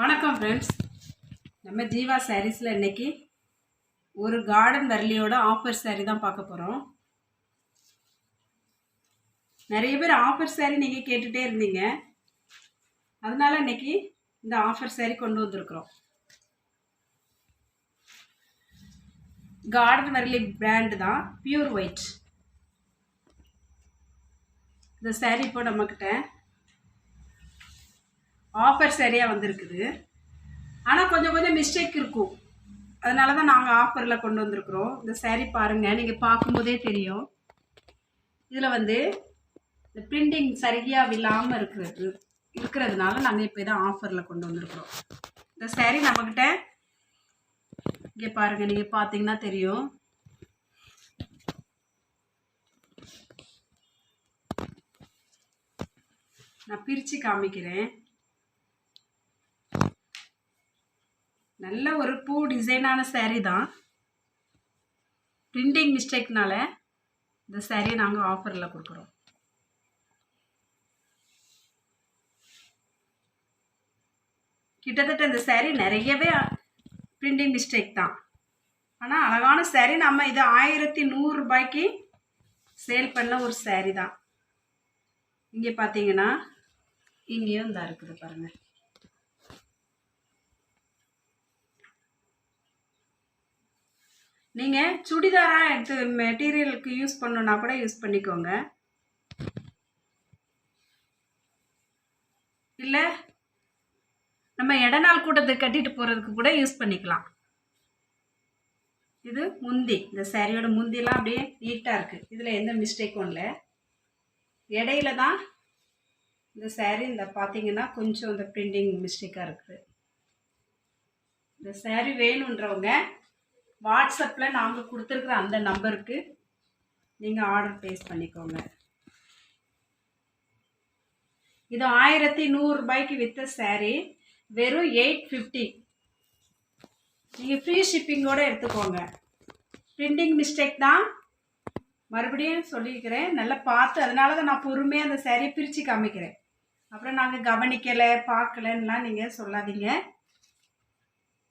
வணக்கம் ஃப்ரெண்ட்ஸ். நம்ம ஜீவா சாரீஸில் இன்றைக்கி ஒரு கார்டன் வரலியோட ஆஃபர் சாரீ தான் பார்க்க போகிறோம். நிறைய பேர் ஆஃபர் சாரீ நீங்கள் கேட்டுகிட்டே இருந்தீங்க, அதனால் இன்றைக்கி இந்த ஆஃபர் சாரீ கொண்டு வந்திருக்கிறோம். கார்டன் வரலி பிராண்டு தான், பியூர் ஒயிட். இந்த சாரீ இப்போ நம்மக்கிட்ட ஆஃபர் சாரியாக வந்திருக்குது. ஆனால் கொஞ்சம் மிஸ்டேக் இருக்கும், அதனால தான் நாங்கள் ஆஃபரில் கொண்டு வந்திருக்கிறோம். இந்த சாரீ பாருங்கள், நீங்கள் பார்க்கும்போதே தெரியும். இதில் இந்த பிரிண்டிங் சரியாக இல்லாமல் இருக்கிறதுனால நாங்கள் இப்போ இதான் ஆஃபரில் கொண்டு வந்திருக்கிறோம். இந்த சாரீ நம்மக்கிட்ட இங்கே பாருங்கள், நீங்கள் பார்த்தீங்கன்னா தெரியும். நான் பிரித்து காமிக்கிறேன். நல்ல ஒரு பூ டிசைனான சாரீ தான். பிரிண்டிங் மிஸ்டேக்னால இந்த சாரீ நாங்கள் ஆஃபரில் கொடுக்குறோம். கிட்டத்தட்ட இந்த சாரீ நிறையவே பிரிண்டிங் மிஸ்டேக் தான். ஆனால் அழகான சாரீ. நம்ம இது 1100 ரூபாய்க்கு சேல் பண்ண ஒரு சாரீ தான். இங்கே பார்த்தீங்கன்னா இங்கேயும் இந்த இருக்குது பாருங்கள். நீங்கள் சுடிதாராக எடுத்து மெட்டீரியலுக்கு யூஸ் பண்ணணுன்னா கூட யூஸ் பண்ணிக்கோங்க, இல்லை நம்ம இடநாள் கூட்டத்துக்கு கட்டிட்டு போகிறதுக்கு கூட யூஸ் பண்ணிக்கலாம். இது முந்தி, இந்த சாரியோட முந்திலாம் அப்படியே நீட்டாக இருக்குது. இதில் எந்த மிஸ்டேக்கும் இல்லை. இடையில தான் இந்த சாரீ இந்த பார்த்தீங்கன்னா கொஞ்சம் இந்த பிரிண்டிங் மிஸ்டேக்காக இருக்குது. இந்த சாரீ வேணுன்றவங்க வாட்ஸ்அப்பில் நாங்கள் கொடுத்துருக்குற அந்த நம்பருக்கு நீங்கள் ஆர்டர் ப்ளேஸ் பண்ணிக்கோங்க. இது 1100 ரூபாய்க்கு விற்ற சாரீ வெறும் 850. நீங்கள் ஃப்ரீ ஷிப்பிங்கோடு எடுத்துக்கோங்க. பிரிண்டிங் மிஸ்டேக் தான், மறுபடியும் சொல்லிக்கிறேன். நல்லா பார்த்து, அதனால தான் நான் பொறுமையாக அந்த சாரியை பிரித்து காமிக்கிறேன். அப்புறம் நாங்கள் கவனிக்கலை பார்க்கலன்னெலாம் நீங்கள் சொல்லாதீங்க.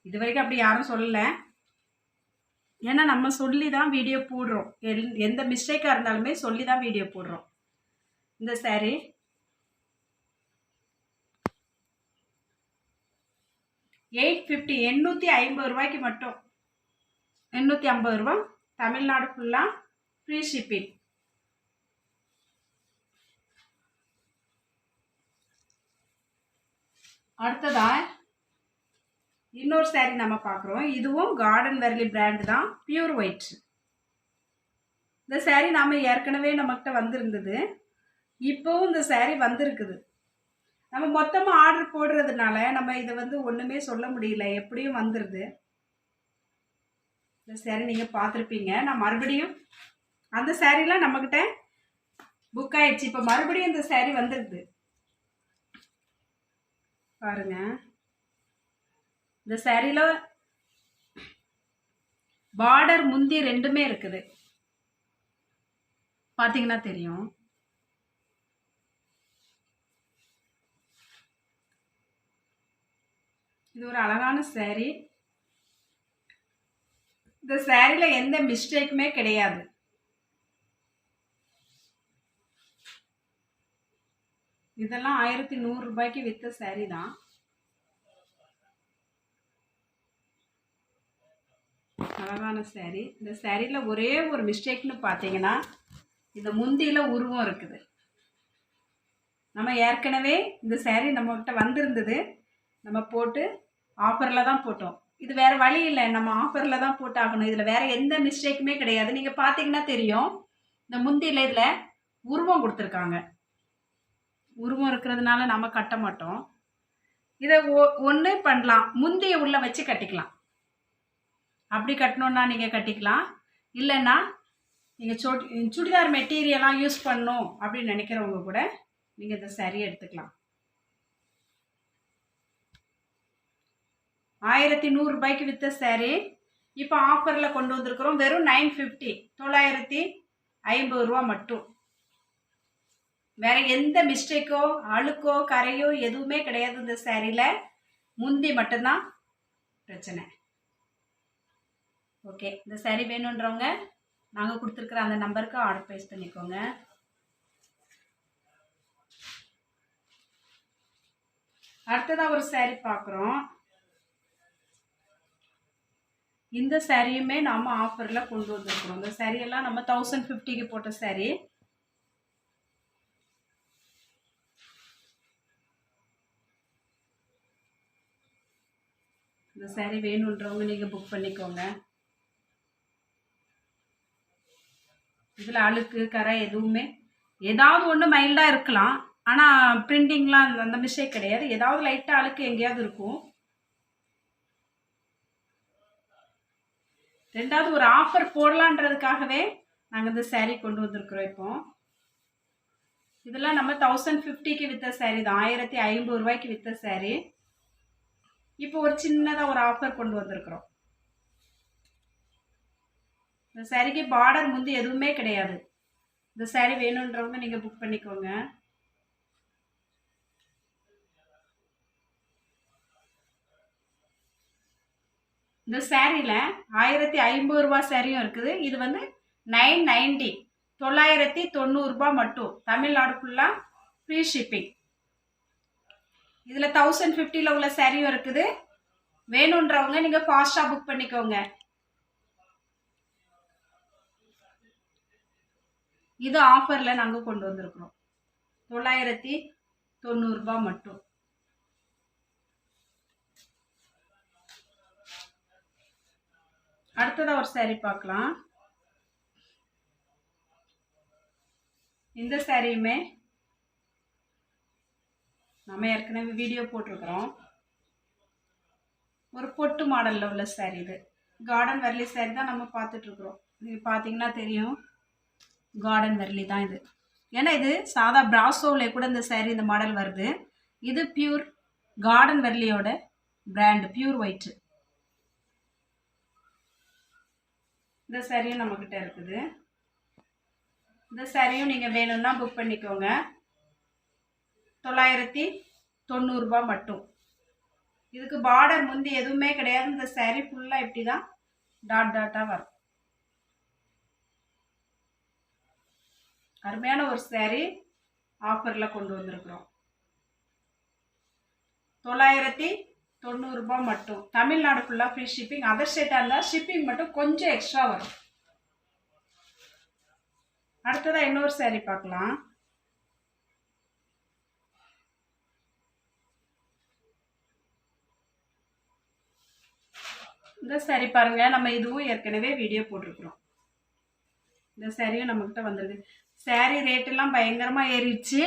இது வரைக்கும் அப்படி யாரும் சொல்லலை. ஏன்னா நம்ம சொல்லி தான் வீடியோ போடுறோம். எந்த மிஸ்டேக்காக இருந்தாலுமே சொல்லி தான் வீடியோ போடுறோம். இந்த சாரீ 850, 850 ரூபாய்க்கு மட்டும். 850 ரூபா, தமிழ்நாடு ஃபுல்லாக ஃப்ரீ ஷிப்பிங். அடுத்ததாக இன்னொரு சாரீ நம்ம பார்க்குறோம். இதுவும் கார்டன் வரலி பிராண்டு தான், பியூர் ஒயிட். இந்த சாரீ நாம் ஏற்கனவே நம்மகிட்ட வந்திருந்தது. இப்போவும் இந்த சாரீ வந்திருக்குது. நம்ம மொத்தமாக ஆர்டர் போடுறதுனால நம்ம இதை ஒன்றுமே சொல்ல முடியல, எப்படியும் வந்துடுது. இந்த சாரீ நீங்கள் பார்த்துருப்பீங்க. நான் மறுபடியும் அந்த சாரீலாம் நம்மக்கிட்ட புக் ஆயிடுச்சு. இப்போ மறுபடியும் இந்த சாரீ வந்துருக்குது பாருங்க. இந்த சாரீல பார்டர் முந்தி ரெண்டுமே இருக்குது, பார்த்தீங்கன்னா தெரியும். இது ஒரு அழகான சாரீ. இந்த சாரீல எந்த மிஸ்டேக்குமே கிடையாது. இதெல்லாம் 1100 ரூபாய்க்கு விற்ற சாரீ தான். அழகான சாரீ. இந்த சாரீல ஒரே ஒரு மிஸ்டேக்னு பார்த்தீங்கன்னா, இந்த முந்தியில் உருவம் இருக்குது. நம்ம ஏற்கனவே இந்த சாரீ நம்மகிட்ட வந்திருந்தது, நம்ம போட்டு ஆஃபரில் தான் போட்டோம். இது வேறு வழி இல்லை, நம்ம ஆஃபரில் தான் போட்டு ஆகணும். இதில் வேறு எந்த மிஸ்டேக்குமே கிடையாது. நீங்கள் பார்த்தீங்கன்னா தெரியும், இந்த முந்தியில் இதில் உருவம் கொடுத்துருக்காங்க. உருவம் இருக்கிறதுனால நம்ம கட்ட மாட்டோம். இதை ஒன்று பண்ணலாம், முந்தியை உள்ளே வச்சு கட்டிக்கலாம். அப்படி கட்டணுன்னா நீங்கள் கட்டிக்கலாம். இல்லைன்னா நீங்கள் சுடிதார் மெட்டீரியலாக யூஸ் பண்ணணும் அப்படின்னு நினைக்கிறவங்க கூட நீங்கள் இந்த சாரியை எடுத்துக்கலாம். 1100 ரூபாய்க்கு விற்ற சாரீ இப்போ ஆஃபரில் கொண்டு வந்திருக்கிறோம். வெறும் 950, 950 ரூபா மட்டும். வேறு எந்த மிஸ்டேக்கோ அழுக்கோ கரையோ எதுவுமே கிடையாது இந்த சாரியில். முந்தி மட்டும்தான் பிரச்சனை. ஓகே, இந்த saree வேணுன்றவங்க நாங்கள் கொடுத்துருக்குற அந்த நம்பருக்கு ஆர்டர் ப்ளேஸ் பண்ணிக்கோங்க. அடுத்ததாக ஒரு saree பார்க்குறோம். இந்த சாரியுமே நாம் ஆஃபரில் கொண்டு வந்திருக்கிறோம். இந்த சாரியெல்லாம் நம்ம 1050க்கு போட்ட சாரி. இந்த சாரி வேணுன்றவங்க நீங்கள் புக் பண்ணிக்கோங்க. இதில் அழுக்கு கரை எதுவுமே ஏதாவது ஒன்று மைல்டாக இருக்கலாம், ஆனால் பிரிண்டிங்லாம் அந்த மிஸ்டேக் கிடையாது. ஏதாவது லைட்டாக அழுக்கு எங்கேயாவது இருக்கும். ரெண்டாவது ஒரு ஆஃபர் போடலான்றதுக்காகவே நாங்கள் இந்த சாரீ கொண்டு வந்திருக்கிறோம். இப்போ இதெல்லாம் நம்ம 1050க்கு விற்ற சாரீ தான், 1500 ரூபாய்க்கு விற்ற சாரீ. இப்போ ஒரு சின்னதாக ஒரு ஆஃபர் கொண்டு வந்திருக்கிறோம். இந்த சாரீக்கு பார்டர் முந்தி எதுவுமே கிடையாது. இந்த சாரீ வேணுன்றவங்க நீங்கள் புக் பண்ணிக்கோங்க. இந்த சாரியில் 1500 ரூபா சாரியும் இருக்குது. இது வந்து 990 990 ரூபாய் மட்டும். தமிழ்நாடு ஃபுல்லாக ஃப்ரீ ஷிப்பிங். இதில் 1050ல் உள்ள சாரியும் இருக்குது. வேணுன்றவங்க நீங்கள் ஃபாஸ்ட்டாக புக் பண்ணிக்கோங்க. இது ஆஃபரில் நாங்கள் கொண்டு வந்திருக்கிறோம். 990 ரூபாய் மட்டும். அடுத்ததாக ஒரு சாரீ பார்க்கலாம். இந்த சாரியுமே நம்ம ஏற்கனவே வீடியோ போட்டிருக்கிறோம். ஒரு பொட்டு மாடலில் உள்ள சாரீ. இது கார்டன் வெர்லி சாரீ தான் நம்ம பார்த்துட்ருக்குறோம். நீங்கள் பார்த்தீங்கன்னா தெரியும், கார்டன் வெர்லி தான் இது. ஏன்னா இது சாதா பிராசோவில் கூட இந்த சாரீ இந்த மாடல் வருது. இது பியூர் கார்டன் வெர்லியோட பிராண்டு, பியூர் ஒயிட்டு. இந்த சாரியும் நம்மக்கிட்ட இருக்குது. இந்த சாரியும் நீங்கள் வேணும்னா புக் பண்ணிக்கோங்க. 990 ரூபாய் மட்டும். இதுக்கு பார்டர் முந்தி எதுவுமே கிடையாது. இந்த சாரி ஃபுல்லாக இப்படி தான் டாட் டாட்டாக வரும். அருமையான ஒரு சாரி ஆஃபரில் கொண்டு வந்திருக்கிறோம். 990 ரூபாய் மட்டும். தமிழ்நாடு ஃபுல்லாக ஃப்ரீ ஷிப்பிங். அதர் ஸ்டேட்டாக இருந்தால் ஷிப்பிங் மட்டும் கொஞ்சம் எக்ஸ்ட்ரா வரும். அடுத்ததாக இன்னொரு சாரீ பார்க்கலாம். இந்த சாரீ பாருங்க, நம்ம இதுவும் ஏற்கனவே வீடியோ போட்டிருக்கிறோம். இந்த சாரியும் நம்மகிட்ட வந்திருக்கு. சாரீ ரேட்டெல்லாம் பயங்கரமாக ஏறிடுச்சு.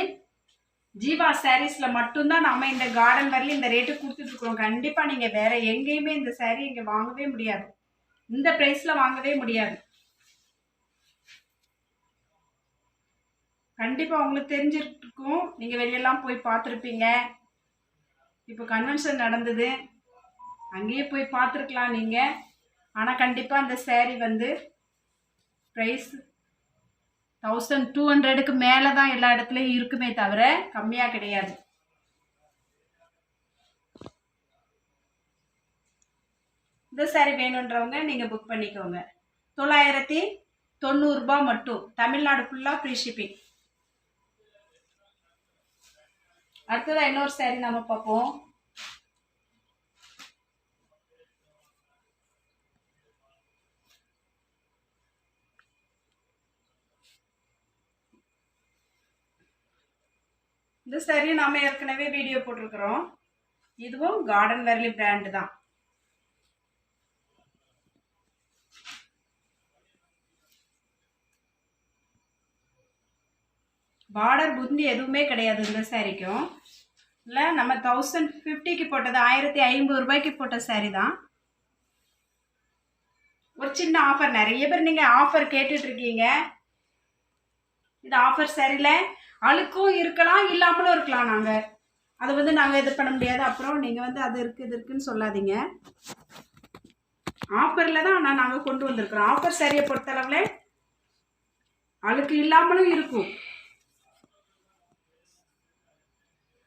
ஜீவா சாரீஸில் மட்டும்தான் நம்ம இந்த கார்டன் வெர்லி இந்த ரேட்டு கொடுத்துட்ருக்குறோம். கண்டிப்பாக நீங்கள் வேறு எங்கேயுமே இந்த சாரீ இங்கே வாங்கவே முடியாது. இந்த ப்ரைஸில் வாங்கவே முடியாது. கண்டிப்பாக உங்களுக்கு தெரிஞ்சிருக்கும். நீங்கள் வெளியெல்லாம் போய் பார்த்துருப்பீங்க. இப்போ கன்வென்ஷன் நடந்தது, அங்கேயே போய் பார்த்துருக்கலாம் நீங்கள். ஆனால் கண்டிப்பாக அந்த சாரீ வந்து ப்ரைஸ் 1200க்கு மேலே தான் எல்லா இடத்துலையும் இருக்குமே தவிர கம்மியாக கிடையாது. இந்த சாரீ வேணுன்றவங்க நீங்கள் புக் பண்ணிக்கோங்க. 990 ரூபாய் மட்டும். தமிழ்நாடு ஃபுல்லாக ஃப்ரீ ஷிப்பிங். அடுத்ததாக இன்னொரு சாரீ நம்ம பார்ப்போம். இந்த சாரீ நாம ஏற்கனவே வீடியோ போட்டிருக்கிறோம். இதுவும் கார்டன் வெர்லி பிராண்டு தான். பார்டர் புந்தி எதுவுமே கிடையாது இந்த சாரீக்கும். இல்லை, நம்ம 1050க்கு போட்டது, 1500 ரூபாய்க்கு போட்ட சாரீ தான். ஒரு சின்ன ஆஃபர். நிறைய பேர் நீங்கள் ஆஃபர் கேட்டுட்ருக்கீங்க. இந்த ஆஃபர் சாரியில் அழுக்கும் இருக்கலாம், இல்லாமலும் இருக்கலாம். அதை வந்து நாங்கள் இது பண்ண முடியாது. அப்புறம் நீங்கள் வந்து அது இருக்குது இது இருக்குதுன்னு சொல்லாதீங்க. ஆஃபரில் தான் நாங்கள் கொண்டு வந்திருக்கிறோம். ஆஃபர் சாரியை பொறுத்தளவில் அழுக்கு இல்லாமலும் இருக்கும்.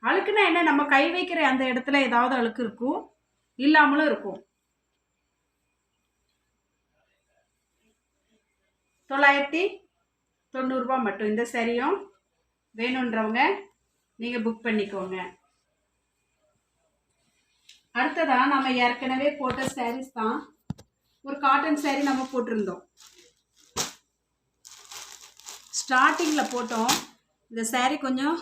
அழுக்குன்னா என்ன, நம்ம கை வைக்கிற அந்த இடத்துல ஏதாவது அழுக்கு இருக்கும், இல்லாமலும் இருக்கும். 990 ரூபா மட்டும். இந்த சாரியும் வேணுன்றவங்க நீங்கள் புக் பண்ணிக்கோங்க. அடுத்ததான் நம்ம ஏற்கனவே போட்ட சாரீஸ் தான். ஒரு காட்டன் சாரீ நம்ம போட்டிருந்தோம், ஸ்டார்டிங்கில் போட்டோம். இந்த சாரீ கொஞ்சம்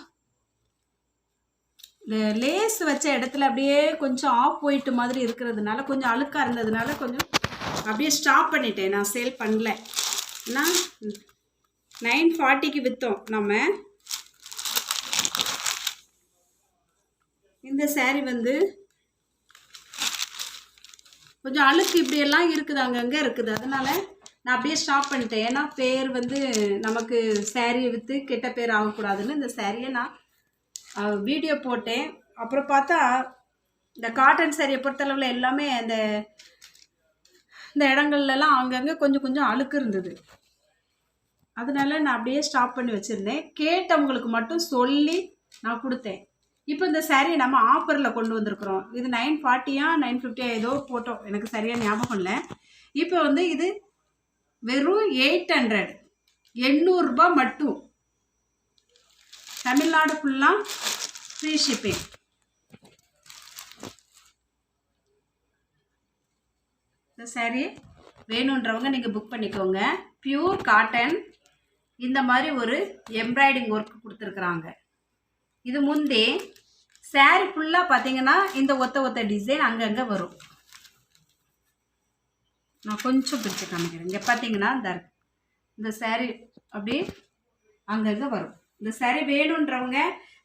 இந்த லேஸ் வச்ச இடத்துல அப்படியே கொஞ்சம் ஆஃப் ஒயிட் மாதிரி இருக்கிறதுனால, கொஞ்சம் அழுக்காக இருந்ததுனால கொஞ்சம் அப்படியே ஸ்டாப் பண்ணிட்டேன். நான் சேல் பண்ணல. ஏன்னா 940க்கு விற்றோம் நம்ம. இந்த சாரீ வந்து கொஞ்சம் அழுக்கு இப்படியெல்லாம் இருக்குது, அங்கங்கே இருக்குது. அதனால் நான் அப்படியே ஸ்டாப் பண்ணிட்டேன். ஏன்னா பேர் வந்து நமக்கு சாரியை விற்று கெட்ட பேர் ஆகக்கூடாதுன்னு இந்த சாரியை நான் வீடியோ போட்டேன். அப்புறம் பார்த்தா இந்த காட்டன் சாரியை பொறுத்தளவில் எல்லாமே இந்த இடங்கள்லாம் அங்கங்கே கொஞ்சம் கொஞ்சம் அழுக்கு இருந்தது. அதனால நான் அப்படியே ஸ்டாப் பண்ணி வச்சுருந்தேன். கேட்டவங்களுக்கு மட்டும் சொல்லி நான் கொடுத்தேன். இப்போ இந்த சாரியை நம்ம ஆஃபரில் கொண்டு வந்திருக்கிறோம். இது 940 950 ஏதோ போட்டோம், எனக்கு சரியாக ஞாபகம் இல்லை. இப்போ வந்து இது வெறும் 800 ரூபா மட்டும். தமிழ்நாடு ஃபுல்லாக ஃப்ரீ ஷிப்பிங். இந்த சாரீ வேணுன்றவங்க நீங்கள் புக் பண்ணிக்கோங்க. Pure cotton. இந்த மாதிரி ஒரு எம்ப்ராய்டிங் ஒர்க் கொடுத்துருக்குறாங்க. இது முந்தே சாரீ ஃபுல்லாக பார்த்தீங்கன்னா இந்த ஒத்த டிசைன் அங்கங்கே வரும். நான் கொஞ்சம் பிடிச்சி காமிக்கிறேன். இங்கே பார்த்தீங்கன்னா இந்த சாரீ அப்படியே அங்கங்கே வரும். இந்த சாரீ வேணுன்றவங்க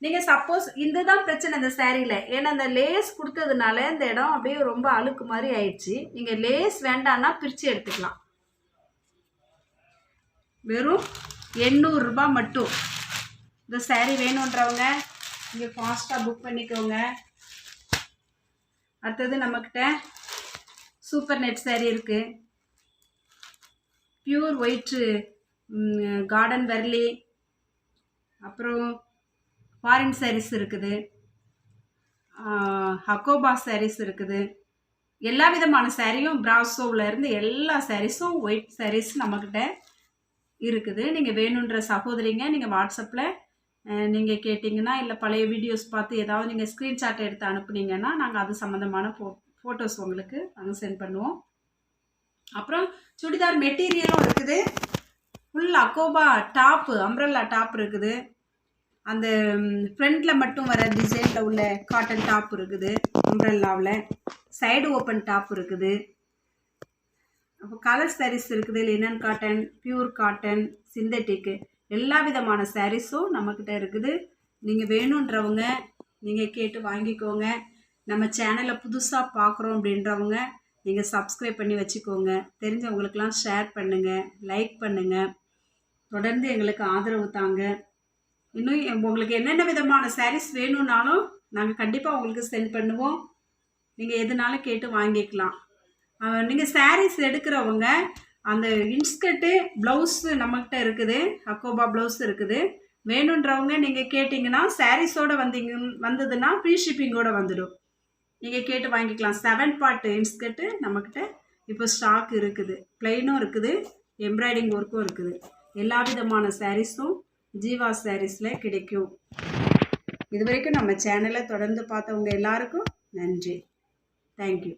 நீங்கள் சப்போஸ் இந்த தான் பிரச்சனை இந்த சாரியில். ஏன்னா இந்த லேஸ் கொடுத்ததுனால இந்த இடம் அப்படியே ரொம்ப அழுக்கு மாதிரி ஆயிடுச்சு. நீங்கள் லேஸ் வேண்டான்னா பிரித்து எடுத்துக்கலாம். வெறும் 800 ரூபா மட்டும். இந்த சாரீ வேணுன்றவங்க நீங்கள் ஃபாஸ்ட்டாக புக் பண்ணிக்கோங்க. அடுத்தது நம்மக்கிட்ட சூப்பர் நெட் சாரீ இருக்குது. பியூர் ஒயிட்டு கார்டன் வெர்லி, அப்புறம் ஃபாரின் சாரீஸ் இருக்குது, ஹக்கோபா சாரீஸ் இருக்குது. எல்லா விதமான சாரியும் பிராசோவிலேருந்து எல்லா சாரீஸும் ஒயிட் சாரீஸ் நம்மக்கிட்ட இருக்குது. நீங்கள் வேணுன்ற சகோதரிங்க நீங்கள் வாட்ஸ்அப்பில் நீங்கள் கேட்டிங்கன்னா, இல்லை பழைய வீடியோஸ் பார்த்து ஏதாவது நீங்கள் ஸ்க்ரீன்ஷாட் எடுத்து அனுப்புனீங்கன்னா நாங்கள் அது சம்மந்தமான ஃபோட்டோஸ் உங்களுக்கு நாங்கள் சென்ட் பண்ணுவோம். அப்புறம் சுடிதார் மெட்டீரியலும் இருக்குது. ஃபுல் அக்கோபா டாப்பு, அம்ப்ரெல்லா டாப் இருக்குது. அந்த ஃப்ரண்ட்டில் மட்டும் வர டிசைனில் உள்ள காட்டன் டாப் இருக்குது. அம்ப்ரெல்லாவில் சைடு ஓப்பன் டாப் இருக்குது. அப்போ கலர் சாரீஸ் இருக்குது. லினன் காட்டன், பியூர் காட்டன், சிந்தட்டிக்கு எல்லா விதமான சாரீஸும் நம்மக்கிட்ட இருக்குது. நீங்கள் வேணுன்றவங்க நீங்கள் கேட்டு வாங்கிக்கோங்க. நம்ம சேனலை புதுசாக பார்க்குறோம் அப்படின்றவங்க நீங்கள் சப்ஸ்கிரைப் பண்ணி வச்சுக்கோங்க. தெரிஞ்சவங்களுக்கெல்லாம் ஷேர் பண்ணுங்கள், லைக் பண்ணுங்கள். தொடர்ந்து எங்களுக்கு ஆதரவு தாங்க. இன்னும் உங்களுக்கு என்னென்ன விதமான சாரீஸ் வேணும்னாலும் நாங்கள் கண்டிப்பாக உங்களுக்கு சென்ட் பண்ணுவோம். நீங்கள் எதுனாலும் கேட்டு வாங்கிக்கலாம். நீங்கள் சாரீஸ் எடுக்கிறவங்க அந்த இன்ஸ்கர்ட்டு ப்ளவுஸு நம்மக்கிட்ட இருக்குது. அக்கோபா ப்ளவுஸ் இருக்குது. வேணுன்றவங்க நீங்கள் கேட்டிங்கன்னா சாரீஸோடு வந்ததுன்னா ஃப்ரீ ஷிப்பிங்கோடு வந்துடும். நீங்கள் கேட்டு வாங்கிக்கலாம். 7 பார்ட் இன்ஸ்கர்ட்டு நம்மக்கிட்ட இப்போ ஸ்டாக் இருக்குது. ப்ளைனும் இருக்குது, எம்ப்ராய்டிங் ஒர்க்கும் இருக்குது. எல்லா விதமான சாரீஸும் ஜீவா சாரீஸில் கிடைக்கும். இது வரைக்கும் நம்ம சேனலை தொடர்ந்து பார்த்தவங்க எல்லாருக்கும் நன்றி. தேங்க்யூ.